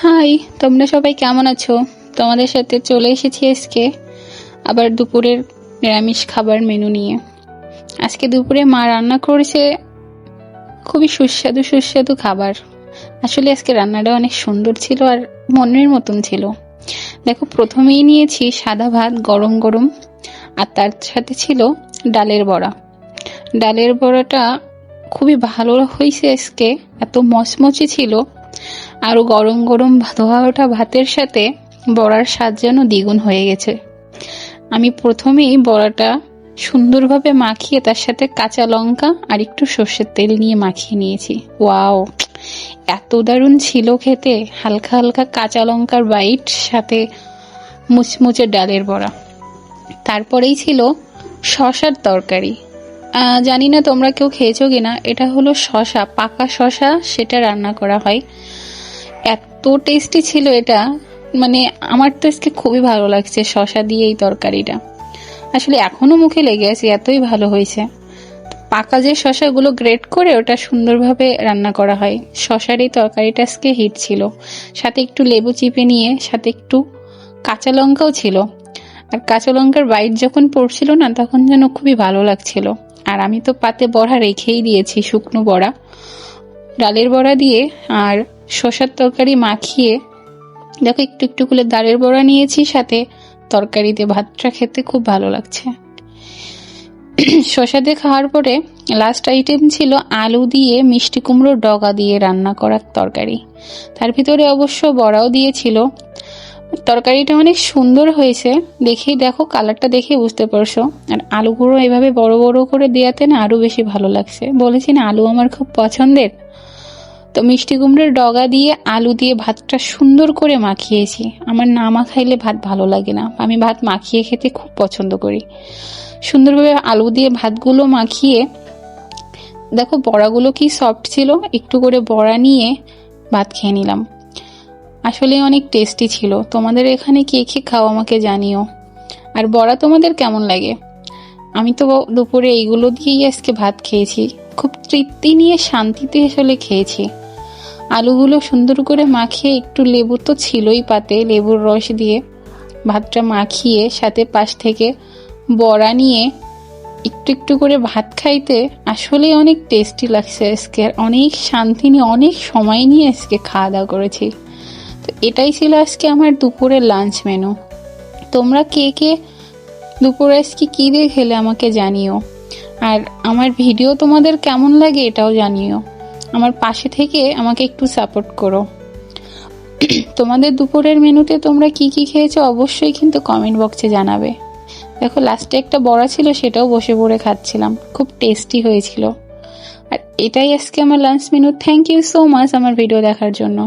High, তোমরা সবাই কেমন আছো? তোমাদের সাথে চলে এসেছি আজকে আবার দুপুরের নিরামিষ খাবার মেনু নিয়ে। আজকে দুপুরে মা রান্না করেছে খুবই সুস্বাদু সুস্বাদু খাবার। আসলে আজকে রান্নাটা অনেক সুন্দর ছিল আর মনের মতন ছিল। দেখো, প্রথমেই নিয়েছি সাদা ভাত গরম গরম, আর তার সাথে ছিল ডালের বড়া। ডালের বড়াটা খুবই ভালো হয়েছে আজকে, এত মচমচে ছিল। আরো গরম গরম ধোয়া ওঠা ভাতের সাথে বড়ার স্বাদ যেন দ্বিগুণ হয়ে গেছে। আমি প্রথমেই বড়াটা সুন্দরভাবে মাখিয়ে তার সাথে কাঁচা লঙ্কা আর একটু সর্ষের তেল নিয়ে মাখিয়ে নিয়েছি। ওয়াও, এত দারুণ ছিল খেতে! হালকা হালকা কাঁচা লঙ্কার বাইট, সাথে মুচমুচে ডালের বড়া। তারপরেই ছিল শশার তরকারি। জানি না তোমরা কেউ খেয়েছো কিনা। এটা হলো শশা, পাকা শশা, সেটা রান্না করা হয়। এত টেস্টি ছিল এটা, মানে আমার তো আজকে খুবই ভালো লাগছে শশা দিয়ে এই তরকারিটা। আসলে এখনো মুখে লেগে আছে, এতই ভালো হয়েছে। পাকা যে শশাগুলো গ্রেট করে ওটা সুন্দরভাবে রান্না করা হয়। শশার এই তরকারিটা আজকে হিট ছিল। সাথে একটু লেবু চিপে নিয়ে সাথে একটু কাঁচা লঙ্কাও ছিল। আর কাঁচা লঙ্কার বাইট যখন পড়ছিল না, তখন যেন খুবই ভালো লাগছিল। আর আমি তো পাতে বড়া রেখেই দিয়েছি, শুকনো বড়া। ডালের বড়া দিয়ে আর শসার তরকারি মাখিয়ে, দেখো একটু একটু করে ডালের বড়া নিয়েছি, সাথে তরকারিতে ভাতটা খেতে খুব ভালো লাগছে। শসা দিয়ে খাওয়ার পরে লাস্ট আইটেম ছিল আলু দিয়ে মিষ্টি কুমড়োর ডগা দিয়ে রান্না করার তরকারি। তার ভিতরে অবশ্য বড়াও দিয়েছিল। তরকারিটা অনেক সুন্দর হয়েছে, দেখেই দেখো, কালারটা দেখে বুঝতে পারছো। আর আলুগুলো এভাবে বড় বড় করে দেওয়াতে না আরো বেশি ভালো লাগছে। বলেছি না, আলু আমার খুব পছন্দের। তো মিষ্টি কুমড়োর ডগা দিয়ে আলু দিয়ে ভাতটা সুন্দর করে মাখিয়েছি। আমার না মাখাইলে ভাত ভালো লাগে না, আমি ভাত মাখিয়ে খেতে খুব পছন্দ করি। সুন্দরভাবে আলু দিয়ে ভাতগুলো মাখিয়ে, দেখো বড়াগুলো কি সফট ছিল। একটু করে বড়া নিয়ে ভাত খেয়ে নিলাম। আসলে অনেক টেস্টি ছিল। তোমাদের এখানে কে কে খাও আমাকে জানিও। আর বড়া তোমাদের কেমন লাগে? আমি তো দুপুরে এইগুলো দিয়েই আজকে ভাত খেয়েছি। খুব তৃপ্তি নিয়ে শান্তিতে আসলে খেয়েছি। আলুগুলো সুন্দর করে মাখিয়ে, একটু লেবু তো ছিলই পাতে, লেবুর রস দিয়ে ভাতটা মাখিয়ে সাথে পাশ থেকে বড়া নিয়ে একটু একটু করে ভাত খাইতে আসলে অনেক টেস্টি লাগছে আজকে। অনেক শান্তি নিয়ে, অনেক সময় নিয়ে আজকে খাওয়া দাওয়া করেছি। তো এটাই ছিল আজকে আমার দুপুরের লাঞ্চ মেনু। তোমরা কে কে দুপুরে আজকে কী দিয়ে খেলে আমাকে জানিও। আর আমার ভিডিও তোমাদের কেমন লাগে এটাও জানিও। আমার পাশে থেকে আমাকে একটু সাপোর্ট করো। তোমাদের দুপুরের মেনুতে তোমরা কি কি খেয়েছো অবশ্যই কিন্তু কমেন্ট বক্সে জানাবে। দেখো, লাস্টে একটা বড়া ছিল, সেটাও বসে পড়ে খাচ্ছিলাম, খুব টেস্টি হয়েছিল। আর এটাই আজকে আমার lunch menu. Thank you so much আমার ভিডিও দেখার জন্য।